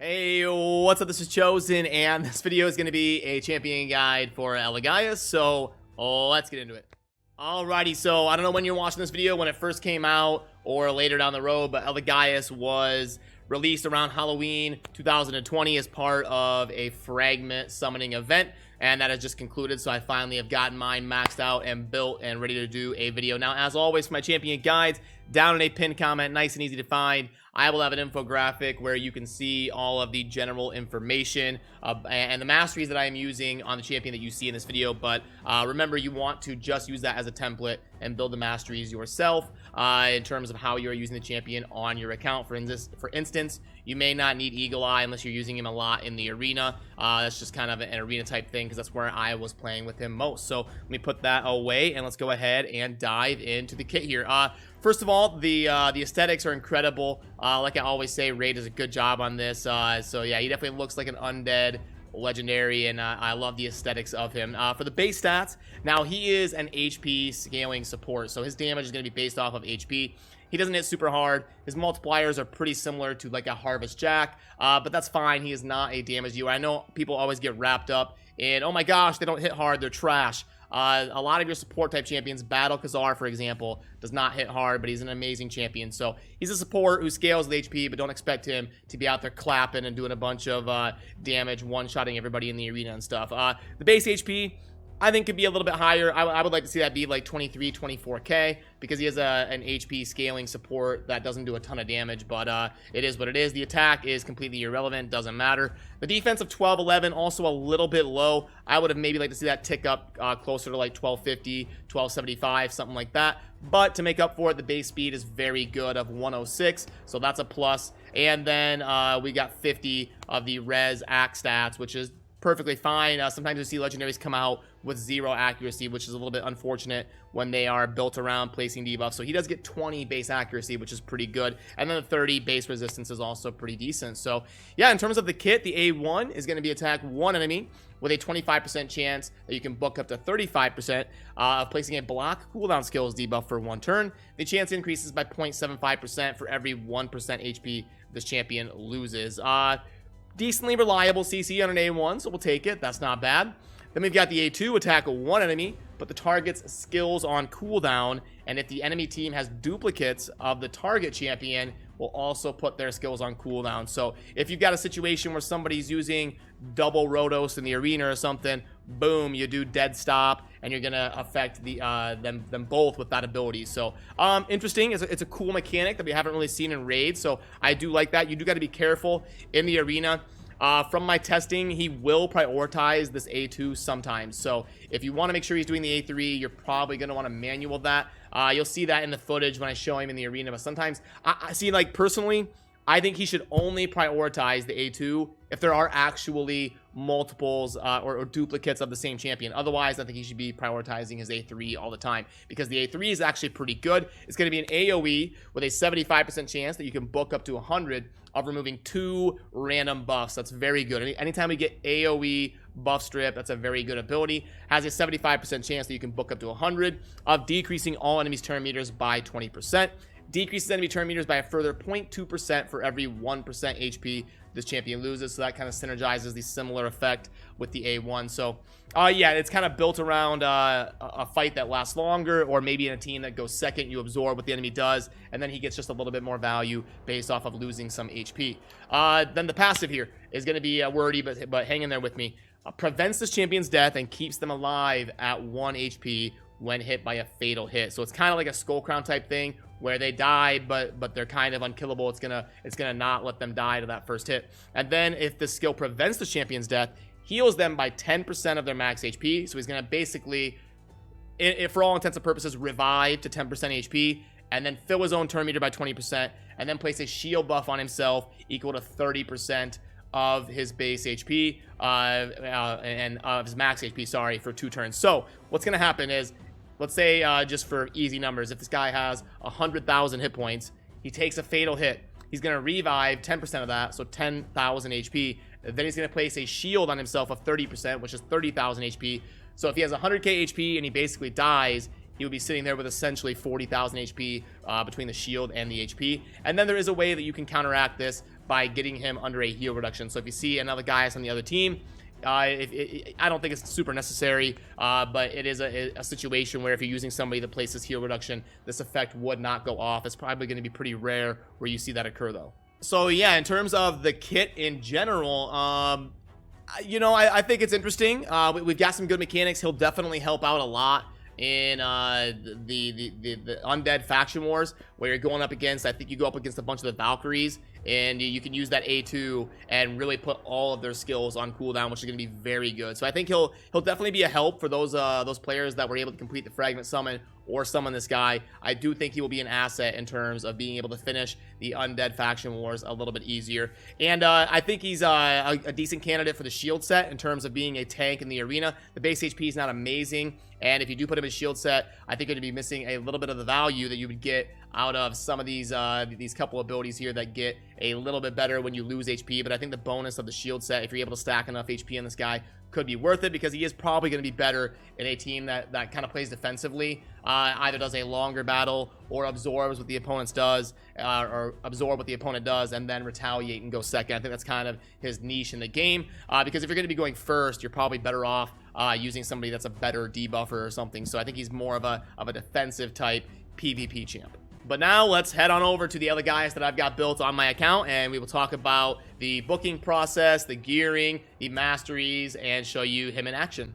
Hey, what's up? This is Chosen, and this video is going to be a champion guide for Elegaius, so let's get into it. Alrighty, so I don't know when you're watching this video, when it first came out, or later down the road, but Elegaius was released around Halloween 2020 as part of a fragment summoning event, and that has just concluded, so I finally have gotten mine maxed out and built and ready to do a video. Now, as always, for my champion guides, down in a pinned comment, nice and easy to find, I will have an infographic where you can see all of the general information and the masteries that I am using on the champion that you see in this video. But remember, you want to just use that as a template and build the masteries yourself in terms of how you're using the champion on your account. For instance, you may not need Eagle Eye unless you're using him a lot in the arena. That's just kind of an arena type thing because that's where I was playing with him most. So let me put that away and let's go ahead and dive into the kit here. First of all, the aesthetics are incredible. Like I always say, Raid does a good job on this. So yeah, he definitely looks like an undead legendary, and I love the aesthetics of him. For the base stats, now he is an HP scaling support, so his damage is going to be based off of HP. He doesn't hit super hard. His multipliers are pretty similar to like a Harvest Jack, but that's fine. He is not a damage dealer. I know people always get wrapped up in, oh my gosh, they don't hit hard, they're trash. A lot of your support type champions, Battle Khazar, for example, does not hit hard, but he's an amazing champion. So he's a support who scales with HP, but don't expect him to be out there clapping and doing a bunch of damage, one-shotting everybody in the arena and stuff. The base HP, I think, could be a little bit higher. I would like to see that be like 23, 24k, because he has an HP scaling support that doesn't do a ton of damage, but it is what it is. The attack is completely irrelevant, doesn't matter. The defense of 1211, also a little bit low. I would have maybe liked to see that tick up closer to like 1250, 1275, something like that. But to make up for it, the base speed is very good of 106, so that's a plus. And then we got 50 of the res axe stats, which is perfectly fine. Sometimes you see legendaries come out with 0 accuracy, which is a little bit unfortunate when they are built around placing debuffs. So he does get 20 base accuracy, which is pretty good. And then the 30 base resistance is also pretty decent. So yeah, in terms of the kit, the A1 is going to be attack one enemy with a 25% chance that you can book up to 35% of placing a block cooldown skills debuff for 1 turn. The chance increases by 0.75% for every 1% HP this champion loses. Decently reliable CC on an A1, so we'll take it. That's not bad. Then we've got the A2, attack one enemy, but the target's skills on cooldown, and if the enemy team has duplicates of the target champion, will also put their skills on cooldown. So if you've got a situation where somebody's using double Rotos in the arena or something, boom, you do dead stop, and you're gonna affect the them both with that ability. So interesting. It's a cool mechanic that we haven't really seen in Raid, so I do like that. You do got to be careful in the arena. From my testing, he will prioritize this A2 sometimes. So if you want to make sure he's doing the A3, you're probably going to want to manual that. You'll see that in the footage when I show him in the arena. But sometimes, I see, like, personally, I think he should only prioritize the A2 if there are actually multiples or duplicates of the same champion. Otherwise, I think he should be prioritizing his A3 all the time, because the A3 is actually pretty good. It's going to be an AoE with a 75% chance that you can book up to 100 of removing 2 random buffs. That's very good. Anytime we get AoE buff strip, that's a very good ability. Has a 75% chance that you can book up to 100 of decreasing all enemies' turn meters by 20%. Decreases enemy turn meters by a further 0.2% for every 1% HP this champion loses. So that kind of synergizes the similar effect with the A1. So yeah, it's kind of built around a fight that lasts longer, or maybe in a team that goes second, you absorb what the enemy does, and then he gets just a little bit more value based off of losing some HP. Then the passive here is going to be wordy, but hang in there with me. Prevents this champion's death and keeps them alive at 1 HP when hit by a fatal hit. So it's kind of like a Skull Crown type thing, where they die, but they're kind of unkillable. It's gonna not let them die to that first hit. And then if the skill prevents the champion's death, heals them by 10% of their max HP. So he's gonna basically, for all intents and purposes, revive to 10% HP, and then fill his own turn meter by 20%, and then place a shield buff on himself equal to 30% of his base HP and of his max HP, sorry, for 2 turns. So what's gonna happen is, let's say, just for easy numbers, if this guy has 100,000 hit points, he takes a fatal hit. He's going to revive 10% of that, so 10,000 HP. Then he's going to place a shield on himself of 30%, which is 30,000 HP. So if he has 100k HP and he basically dies, he would be sitting there with essentially 40,000 HP between the shield and the HP. And then there is a way that you can counteract this by getting him under a heal reduction. So if you see another Elegaius on the other team, I don't think it's super necessary, but it is a situation where if you're using somebody that places heal reduction, this effect would not go off. It's probably going to be pretty rare where you see that occur, though. So yeah, in terms of the kit in general, you know, I think it's interesting. We've got some good mechanics. He'll definitely help out a lot in the undead faction wars, where you're going up against, I think you go up against a bunch of the Valkyries, and you can use that A2 and really put all of their skills on cooldown, which is going to be very good. So I think he'll definitely be a help for those players that were able to complete the fragment summon or summon this guy. I do think he will be an asset in terms of being able to finish the undead faction wars a little bit easier. And I think he's a decent candidate for the shield set in terms of being a tank in the arena. The base HP is not amazing, and if you do put him in shield set, I think you're going to be missing a little bit of the value that you would get out of some of these couple abilities here that get a little bit better when you lose HP. But I think the bonus of the shield set, if you're able to stack enough HP on this guy, could be worth it, because he is probably going to be better in a team that kind of plays defensively, either does a longer battle or absorbs what the opponent does, or absorb what the opponent does and then retaliate and go second. I think that's kind of his niche in the game, because if you're going to be going first, you're probably better off using somebody that's a better debuffer or something. So I think he's more of a defensive type PvP champ. But now let's head on over to the other guys that I've got built on my account, and we will talk about the booking process, the gearing, the masteries, and show you him in action.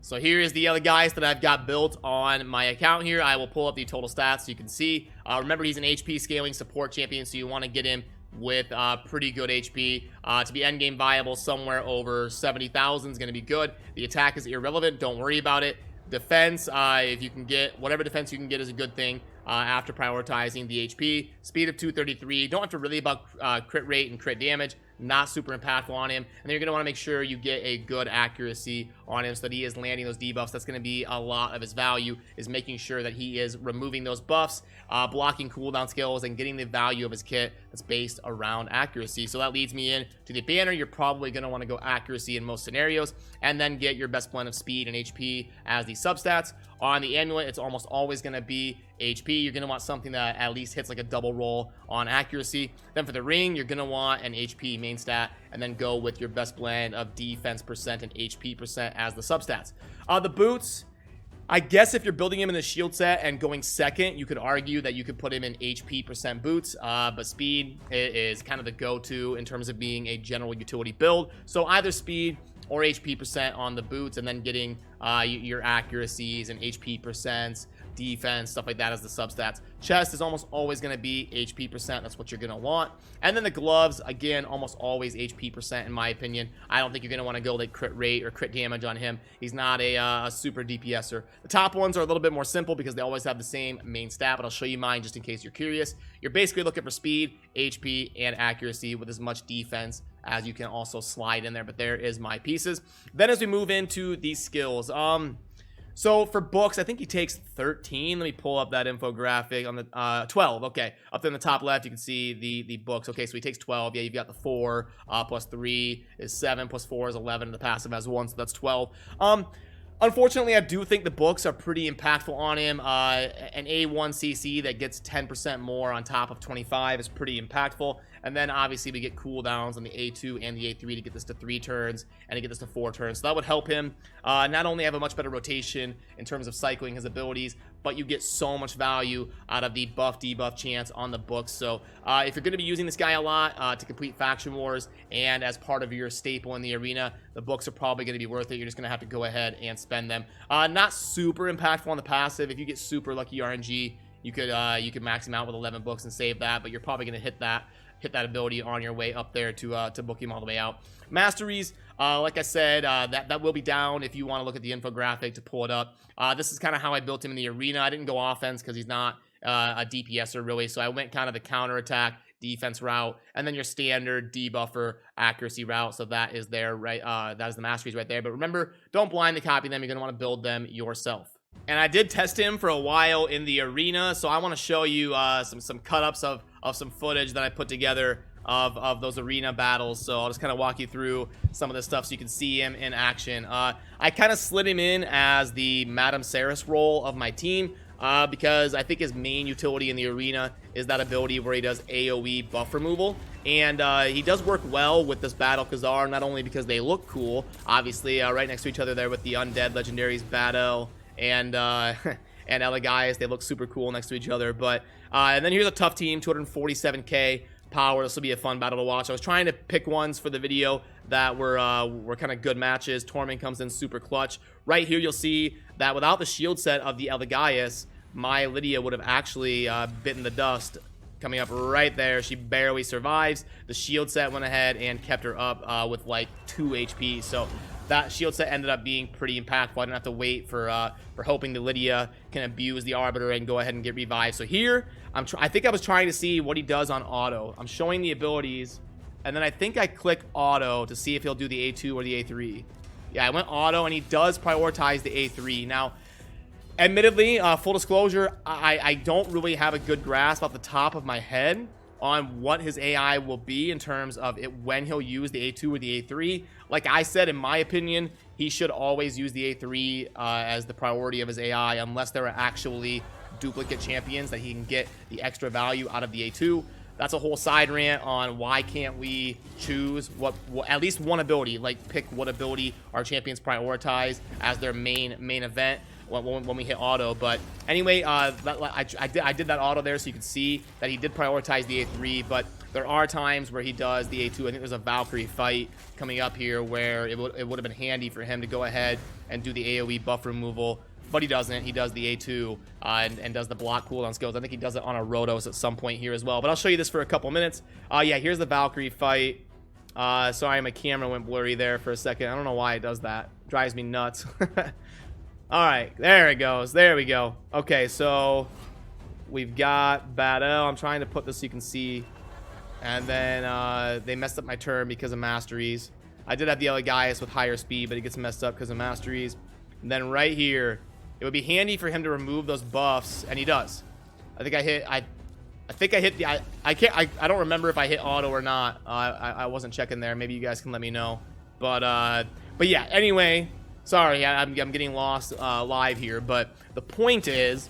So here is the other guys that I've got built on my account here. I will pull up the total stats so you can see. Remember, he's an HP scaling support champion, so you want to get him with pretty good HP. To be endgame viable, somewhere over 70,000 is going to be good. The attack is irrelevant. Don't worry about it. Defense, if you can get whatever defense you can get is a good thing after prioritizing the HP. Speed of 233. Don't have to really about crit rate and crit damage. Not super impactful on him. And then you're going to want to make sure you get a good accuracy on him so that he is landing those debuffs. That's going to be a lot of his value, is making sure that he is removing those buffs, blocking cooldown skills, and getting the value of his kit that's based around accuracy. So that leads me in to the banner. You're probably going to want to go accuracy in most scenarios, and then get your best blend of speed and HP as the substats. On the amulet, it's almost always going to be HP. You're going to want something that at least hits like a double roll on accuracy. Then for the ring, you're going to want an HP main stat, and then go with your best blend of defense percent and HP percent as the substats. The boots, I guess if you're building him in the shield set and going second, you could argue that you could put him in HP percent boots, but speed is kind of the go-to in terms of being a general utility build. So either speed or HP percent on the boots, and then getting your accuracies and HP percents, defense, stuff like that as the substats. Chest is almost always going to be HP percent. That's what you're going to want. And then the gloves, again, almost always HP percent in my opinion. I don't think you're going to want to go like crit rate or crit damage on him. He's not a super DPSer. The top ones are a little bit more simple because they always have the same main stat, but I'll show you mine just in case you're curious. You're basically looking for speed, HP, and accuracy with as much defense as you can also slide in there, but there is my pieces. Then as we move into these skills, so for books, I think he takes 13. Let me pull up that infographic on the 12. Okay, up there in the top left, you can see the books. Okay, so he takes 12. Yeah, you've got the 4 plus 3 is 7 plus 4 is 11, and the passive has 1, so that's 12. Unfortunately, I do think the books are pretty impactful on him. An A1 CC that gets 10% more on top of 25 is pretty impactful. And then obviously we get cooldowns on the A2 and the A3 to get this to 3 turns and to get this to 4 turns. So that would help him not only have a much better rotation in terms of cycling his abilities, but you get so much value out of the buff debuff chance on the books. So if you're going to be using this guy a lot to complete faction wars and as part of your staple in the arena, the books are probably going to be worth it. You're just going to have to go ahead and spend them. Not super impactful on the passive. If you get super lucky RNG, you could max him out with 11 books and save that, but you're probably going to hit that ability on your way up there to book him all the way out. Masteries, like I said, that will be down if you want to look at the infographic to pull it up. This is kind of how I built him in the arena. I didn't go offense because he's not a DPSer really, so I went kind of the counterattack defense route, and then your standard debuffer accuracy route. So that is there, right? That is the masteries right there. But remember, don't blindly copy them. You're going to want to build them yourself. And I did test him for a while in the arena, so I want to show you some cut-ups of some footage that I put together of those arena battles. So I'll just kind of walk you through some of this stuff so you can see him in action. I kind of slid him in as the Madame Saris role of my team because I think his main utility in the arena is that ability where he does AoE buff removal. And he does work well with this Battle Khazar, not only because they look cool, obviously right next to each other there with the Undead Legendaries Battle and and Elegaius. They look super cool next to each other. But and then here's a tough team, 247k power. This will be a fun battle to watch. I was trying to pick ones for the video that were kind of good matches. Torment comes in super clutch. Right here, you'll see that without the shield set of the Elegaius, my Lydia would have actually bitten the dust. Coming up right there, she barely survives. The shield set went ahead and kept her up with like 2 HP. So that shield set ended up being pretty impactful. I didn't have to wait for hoping the Lydia can abuse the Arbiter and go ahead and get revived. So here, I think I was trying to see what he does on auto. I'm showing the abilities, and then I think I click auto to see if he'll do the A2 or the A3. Yeah, I went auto, and he does prioritize the A3. Now, admittedly, full disclosure, I don't really have a good grasp off the top of my head on what his AI will be in terms of when he'll use the A2 or the A3. Like I said, in my opinion, he should always use the A3 as the priority of his AI, unless there are actually duplicate champions that he can get the extra value out of the A2. That's a whole side rant on why can't we choose what at least one ability, like pick what ability our champions prioritize as their main event when we hit auto. But anyway, I did that auto there so you can see that he did prioritize the A3, but there are times where he does the A2. I think there's a Valkyrie fight coming up here where it would have been handy for him to go ahead and do the AoE buff removal, but he doesn't. He does the A2 and does the block cooldown skills. I think he does it on a Rotos at some point here as well, but I'll show you this for a couple minutes. Yeah, here's the Valkyrie fight. Sorry, my camera went blurry there for a second. I don't know why it does that. Drives me nuts. All right, there it goes. There we go. Okay, so we've got Battle. I'm trying to put this so you can see. And then they messed up my turn because of Masteries. I did have the Elegaius with higher speed, but it gets messed up because of Masteries. And then right here, it would be handy for him to remove those buffs, and he does. I think I hit. I think I hit the. I don't remember if I hit auto or not. I wasn't checking there. Maybe you guys can let me know. But yeah. Anyway. Sorry, I'm getting lost live here, but the point is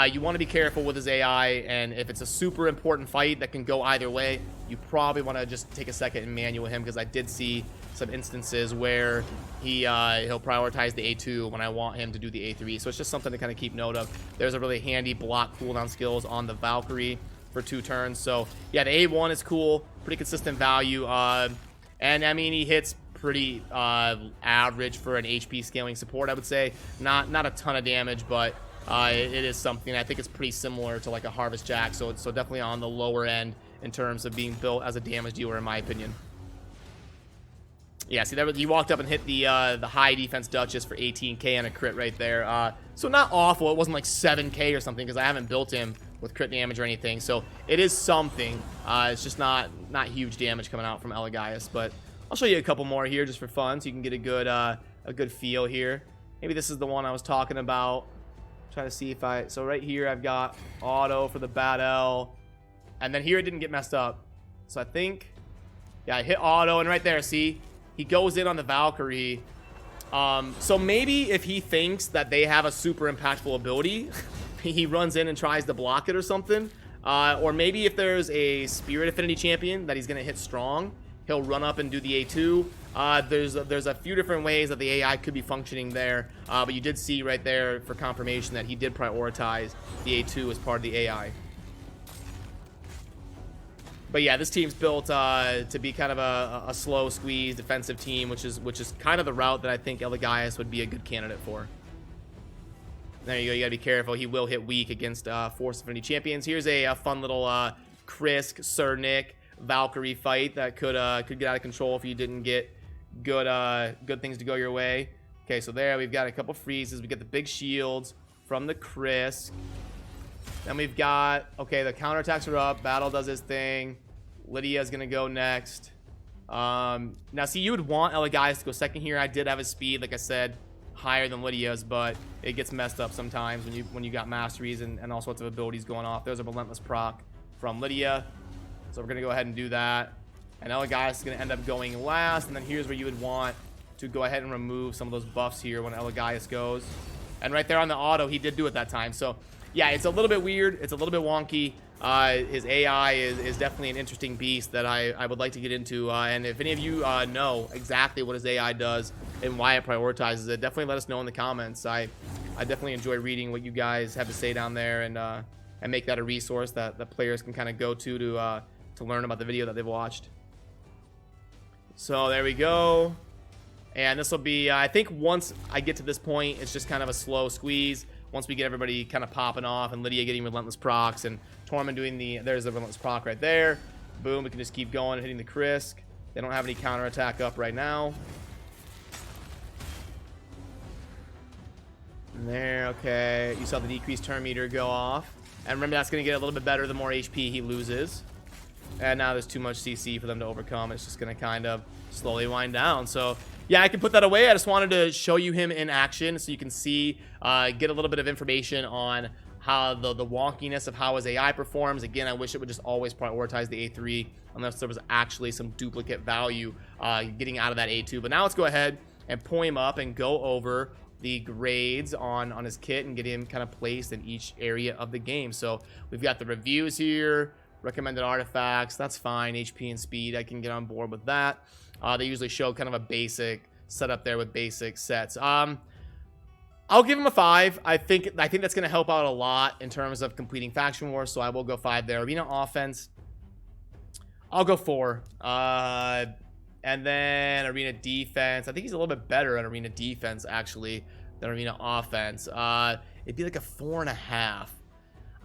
you want to be careful with his AI, and if it's a super important fight that can go either way, you probably want to just take a second and manual him, because I did see some instances where he'll prioritize the A2 when I want him to do the A3, so it's just something to kind of keep note of. There's a really handy block cooldown skills on the Valkyrie for 2 turns, so yeah, the A1 is cool, pretty consistent value, and I mean, he hits pretty average for an HP scaling support, I would say. Not a ton of damage, but it is something. I think it's pretty similar to like a Harvest Jack, so definitely on the lower end in terms of being built as a damage dealer, in my opinion. Yeah, see, there he walked up and hit the high defense Duchess for 18k and a crit right there. So not awful. It wasn't like 7k or something, because I haven't built him with crit damage or anything. So it is something. It's just not huge damage coming out from Elegaius, but I'll show you a couple more here just for fun, so you can get a good feel here. Maybe this is the one I was talking about. Try to see if so right here I've got auto for the Battle, and then here it didn't get messed up. So I think, yeah, I hit auto, and right there, see, he goes in on the Valkyrie. So maybe if he thinks that they have a super impactful ability, he runs in and tries to block it or something. Or maybe if there's a Spirit Affinity champion that he's gonna hit strong, he'll run up and do the A2. There's a few different ways that the AI could be functioning there, but you did see right there for confirmation that he did prioritize the A2 as part of the AI. But yeah, this team's built to be kind of a slow squeeze defensive team, which is kind of the route that I think Elegaius would be a good candidate for. There you go. You gotta be careful. He will hit weak against Force Affinity champions. Here's a fun little Krisk, Sir Nick, Valkyrie fight that could get out of control if you didn't get good things to go your way. Okay, so there we've got a couple freezes. We get the big shields from the Krisk. Then we've got, okay, the counterattacks are up. Battle does his thing. Lydia's gonna go next. Now see, you would want Elegaius to go second here. I did have his speed, like I said, higher than Lydia's, but it gets messed up sometimes when you got Masteries and all sorts of abilities going off. There's a Relentless proc from Lydia. So we're going to go ahead and do that. And Elegaius is going to end up going last. And then here's where you would want to go ahead and remove some of those buffs here when Elegaius goes. And right there on the auto, he did do it that time. So, yeah, it's a little bit weird. It's a little bit wonky. His AI is definitely an interesting beast that I would like to get into. And if any of you know exactly what his AI does and why it prioritizes it, definitely let us know in the comments. I definitely enjoy reading what you guys have to say down there, and make that a resource that the players can kind of go to learn about the video that they've watched. So there we go. And this will be, I think once I get to this point, it's just kind of a slow squeeze. Once we get everybody kind of popping off and Lydia getting relentless procs and Tormund doing there's the relentless proc right there. Boom, we can just keep going, hitting the Krisk. They don't have any counterattack up right now. And there, okay. You saw the decreased turn meter go off. And remember, that's going to get a little bit better the more HP he loses. And now there's too much CC for them to overcome. It's just going to kind of slowly wind down. So yeah, I can put that away. I just wanted to show you him in action so you can see, get a little bit of information on how the wonkiness of how his AI performs. Again, I wish it would just always prioritize the A3 unless there was actually some duplicate value getting out of that A2. But now let's go ahead and pull him up and go over the grades on his kit and get him kind of placed in each area of the game. So we've got the reviews here, recommended artifacts. That's fine. HP and speed, I can get on board with that. They usually show kind of a basic setup there with basic sets. I'll give him a 5. I think that's going to help out a lot in terms of completing Faction Wars, so I will go 5 there. Arena offense, I'll go 4. And then arena defense, I think he's a little bit better at arena defense actually than arena offense. It'd be like a 4.5.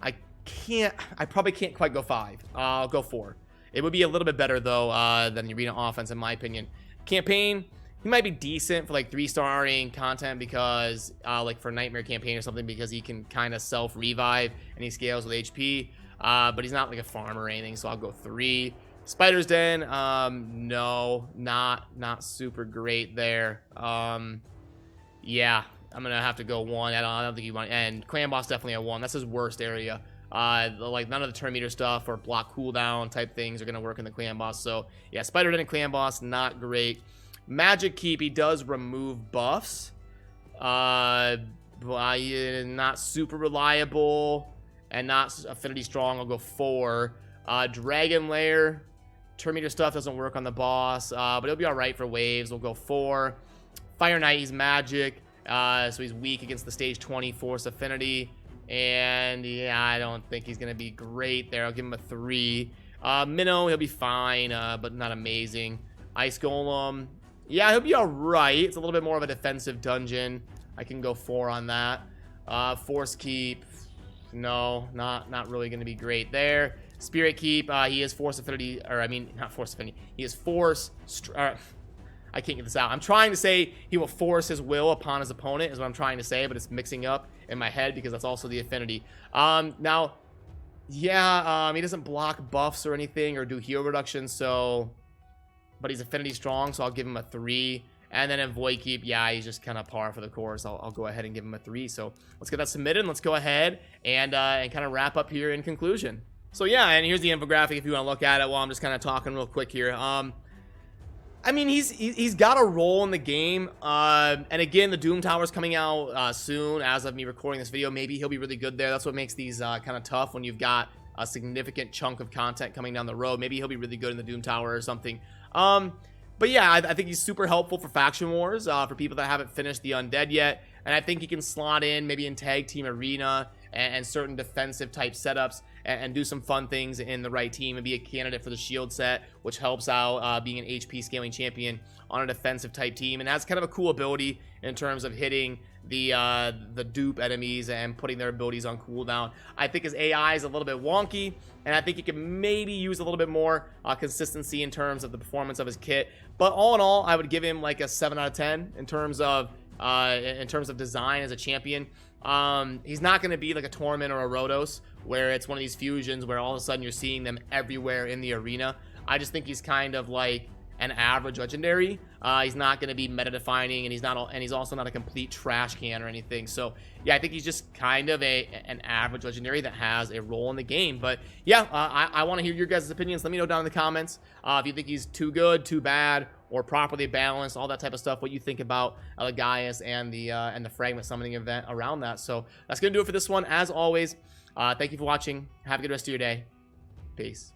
I probably can't quite go 5. I'll go 4. It would be a little bit better though than the arena offense in my opinion. Campaign, he might be decent for like 3-starring content because like for Nightmare campaign or something, because he can kind of self-revive and he scales with HP. But he's not like a farmer or anything, so I'll go 3. Spider's Den, no, not super great there. Yeah, I'm gonna have to go 1. I don't think you want. And Clan Boss definitely a 1. That's his worst area. Like none of the turn meter stuff or block cooldown type things are gonna work in the Clan Boss. So yeah, Spider Den and Clan Boss not great. Magic Keep, he does remove buffs. Not super reliable and not affinity strong. I'll go 4. Dragon Lair, turn meter stuff doesn't work on the boss, but it'll be all right for waves. We'll go 4. Fire Knight, he's magic, so he's weak against the stage 20 force affinity. And yeah, I don't think he's gonna be great there. I'll give him a 3. Minnow, he'll be fine, but not amazing. Ice Golem, yeah, he'll be all right. It's a little bit more of a defensive dungeon. I can go 4 on that. Force Keep, no, not really gonna be great there. Spirit Keep, he is force affinity, or I mean, not force affinity. He is force. I can't get this out. I'm trying to say he will force his will upon his opponent is what I'm trying to say, but it's mixing up in my head because that's also the affinity. Now, yeah, he doesn't block buffs or anything or do heal reduction, so, but he's affinity strong, so I'll give him a 3. And then in Void Keep, yeah, he's just kind of par for the course. I'll go ahead and give him a 3. So let's get that submitted. And let's go ahead and kind of wrap up here in conclusion. So yeah, and here's the infographic if you want to look at it while I'm just kind of talking real quick here. I mean, he's got a role in the game, and again, the Doom Tower's coming out soon. As of me recording this video, maybe he'll be really good there. That's what makes these kind of tough when you've got a significant chunk of content coming down the road. Maybe he'll be really good in the Doom Tower or something. But yeah, I think he's super helpful for Faction Wars, for people that haven't finished the Undead yet, and I think he can slot in maybe in Tag Team Arena and certain defensive type setups and do some fun things in the right team and be a candidate for the shield set, which helps out being an HP scaling champion on a defensive type team, and has kind of a cool ability in terms of hitting the dupe enemies and putting their abilities on cooldown. I think his AI is a little bit wonky, and I think he can maybe use a little bit more consistency in terms of the performance of his kit. But all in all, I would give him like a 7 out of 10 in terms of design as a champion. He's not going to be like a Torment or a Rhodos, where it's one of these fusions where all of a sudden you're seeing them everywhere in the arena. I just think he's kind of like an average legendary. He's not going to be meta defining, and he's also not a complete trash can or anything. So yeah, I think he's just kind of an average legendary that has a role in the game. But yeah, I want to hear your guys' opinions. Let me know down in the comments if you think he's too good, too bad, or properly balanced, all that type of stuff, what you think about Elegaius and the fragment summoning event around that. So that's gonna do it for this one. As always, Thank you for watching. Have a good rest of your day. Peace.